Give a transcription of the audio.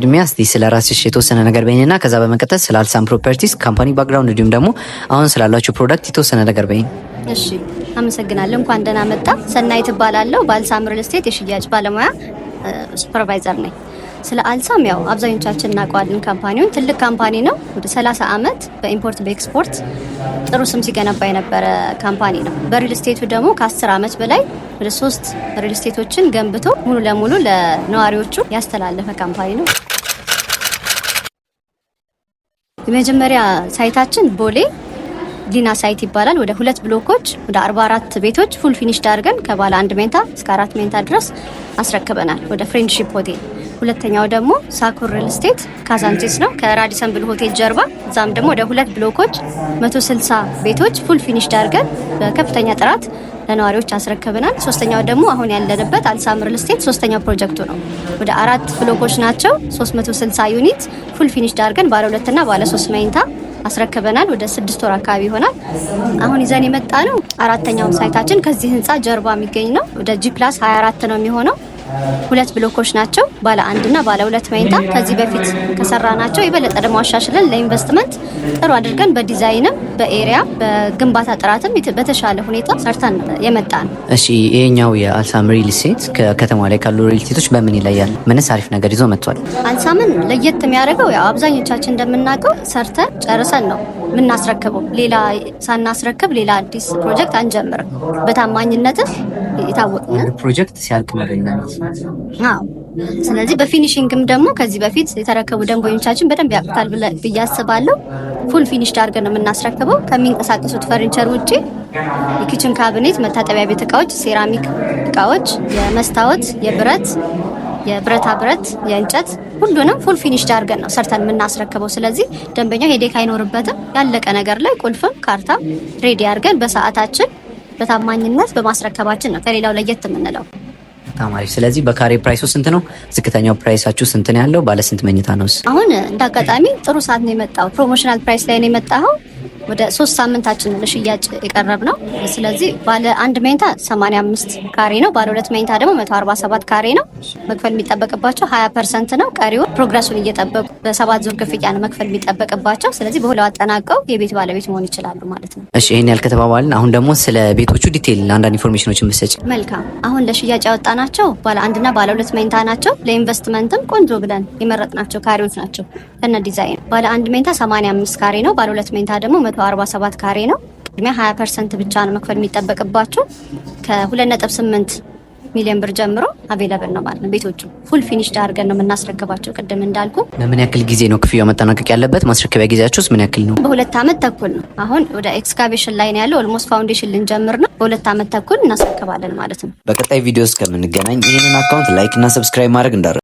በቅድሚያ እስቲ ስለ ራስሽ የተወሰነ ነገር በይኝና ከዛ በመቀጠል ስለ አልሳም ፕሮፐርቲስ ካምፓኒ ባክግራውንድ እንዲሁም ደግሞ አሁን ስላላችሁ ፕሮዳክት የተወሰነ ነገር በይኝ። እሺ አመሰግናለሁ። እንኳን ደህና መጣ። ሰናይት እባላለሁ። በአልሳም ሪል ስቴት የሽያጭ ባለሙያ ሱፐርቫይዘር ነኝ። ስለ አልሳም ያው አብዛኞቻችን እናውቀዋለን። ካምፓኒውን ትልቅ ካምፓኒ ነው። ወደ 30 አመት በኢምፖርት በኤክስፖርት ጥሩ ስም ሲገነባ የነበረ ካምፓኒ ነው። በሪል ስቴቱ ደግሞ ከ10 አመት በላይ ወደ 3 ሪል ስቴቶችን ገንብቶ ሙሉ ለሙሉ ለነዋሪዎቹ ያስተላለፈ ካምፓኒ ነው። የመጀመሪያ ሳይታችን ቦሌ ሊና ሳይት ይባላል። ወደ 2 ብሎኮች ወደ 44 ቤቶች ፉል ፊኒሽድ አድርገን ከባለ 1 ሜንታ እስከ 4 ሜንታ ድረስ አስረክበናል ወደ ፍሬንድሺፕ ሆቴል። ሁለተኛው ደግሞ ሳኩር ሪል ስቴት ካዛንቺስ ነው ከራዲሰን ብሉ ሆቴል ጀርባ። እዛም ደግሞ ወደ 2 ብሎኮች 160 ቤቶች ፉል ፊኒሽድ አድርገን በከፍተኛ ጥራት ለነዋሪዎች አስረክበናል። ሶስተኛው ደግሞ አሁን ያለንበት አልሳም ሪል ስቴት ሶስተኛው ፕሮጀክቱ ነው። ወደ 4 ብሎኮች ናቸው 360 ዩኒት ፉል ፊኒሽድ አድርገን ባለ 2 እና ባለ 3 መኝታ አስረክበናል። ወደ 6 ወር አካባቢ ይሆናል። አሁን ይዘን የመጣ ነው አራተኛው ሳይታችን ከዚህ ህንጻ ጀርባ የሚገኝ ነው። ወደ G+24 ነው የሚሆነው። 2 ብሎኮች ናቸው ባለ 1 እና ባለ 2 መኝታ። ከዚህ በፊት ከሰራናቸው የበለጠ ደግሞ አሻሽለን ለኢንቨስትመንት ጥሩ አድርገን በዲዛይንም በኤሪያ በግንባታ ጥራትም በተሻለ ሁኔታ ሰርተን የመጣ ነው። እሺ ይሄኛው የአልሳም ሪል ስቴት ከከተማ ላይ ካሉ ሪል ስቴቶች በምን ይለያል? ምንስ አሪፍ ነገር ይዞ መጥቷል? አልሳምን ለየት የሚያደርገው ያው አብዛኞቻችን እንደምናውቀው ሰርተን ጨርሰን ነው ምናስረክበው። ሌላ ሳናስረክብ ሌላ አዲስ ፕሮጀክት አንጀምርም። በታማኝነት የታወቀ ፕሮጀክት ሲያልቅ ነው። አዎ ስለዚህ በፊኒሺንግም ደግሞ ከዚህ በፊት የተረከቡ ደንበኞቻችን በደንብ ያውቁታል ብዬ አስባለሁ። ፉል ፊኒሽድ አድርገን ነው የምናስረክበው። ከሚንቀሳቀሱት ፈርኒቸር ውጪ የኪችን ካቢኔት፣ መታጠቢያ ቤት እቃዎች፣ ሴራሚክ እቃዎች፣ የመስታወት፣ የብረታ ብረት፣ የእንጨት ሁሉንም ፉል ፊኒሽድ አድርገን ነው ሰርተን የምናስረክበው። ስለዚህ ደንበኛው ሄዴክ አይኖርበትም። ያለቀ ነገር ላይ ቁልፍም ካርታም ሬዲ አድርገን በሰዓታችን በታማኝነት በማስረከባችን ነው ከሌላው ለየት የምንለው። ተማሪ ስለዚህ በካሬ ፕራይሱ ስንት ነው? ዝቅተኛው ፕራይሳችሁ ስንት ነው ያለው? ባለ ስንት መኝታ ነው? አሁን እንዳጋጣሚ ጥሩ ሰዓት ነው የመጣው። ፕሮሞሽናል ፕራይስ ላይ ነው የመጣው። ወደ 3 ሳምንታችን ለሽያጭ የቀረብ ነው። ስለዚህ ባለ 1 መኝታ 85 ካሬ ነው። ባለ 2 መኝታ ደግሞ 147 ካሬ ነው። መክፈል የሚጠበቅባቸው 20% ነው። ቀሪውን ፕሮግረሱን እየጠበቁ በ7 ዙር ክፍያ ነው መክፈል የሚጠበቅባቸው። ስለዚህ በሁሉ አጠናቀው የቤት ባለቤት መሆን ይችላሉ ማለት ነው። እሺ ይሄን ያልከተባባልን አሁን ደግሞ ስለ ቤቶቹ ዲቴይል አንዳንድ ኢንፎርሜሽኖችን ብትሰጪ። መልካም። አሁን ለሽያጭ ያወጣናቸው ባለ 1 እና ባለ 2 መኝታ ናቸው። ለኢንቨስትመንትም ቆንጆ ብለን የመረጥናቸው ካሬዎች ናቸው ከነ ዲዛይን። ባለ 1 መኝታ 85 ካሬ ነው። ባለ 2 መኝታ ደግሞ 147 ካሬ ነው። ቅድሚያ 20% ብቻ ነው መክፈል የሚጠበቅባቸው። ከ2.8 ሚሊዮን ብር ጀምሮ አቬለብል ነው ማለት ነው። ቤቶቹ ፉል ፊኒሽድ አድርገን ነው የምናስረክባቸው። ቅድም እንዳልኩ ለምን ያክል ጊዜ ነው ክፍያው መጠናቀቅ ያለበት? ማስረከቢያ ጊዜያችሁስ ምን ያክል ነው? በ2 አመት ተኩል ነው። አሁን ወደ ኤክስካቬሽን ላይ ነው ያለው። ኦልሞስት ፋውንዴሽን ልንጀምር ነው። በ2 አመት ተኩል እናስረክባለን ማለት ነው። በቀጣይ ቪዲዮ እስከምንገናኝ ይሄንን አካውንት ላይክ እና ሰብስክራይብ ማድረግ እንዳትረሱ።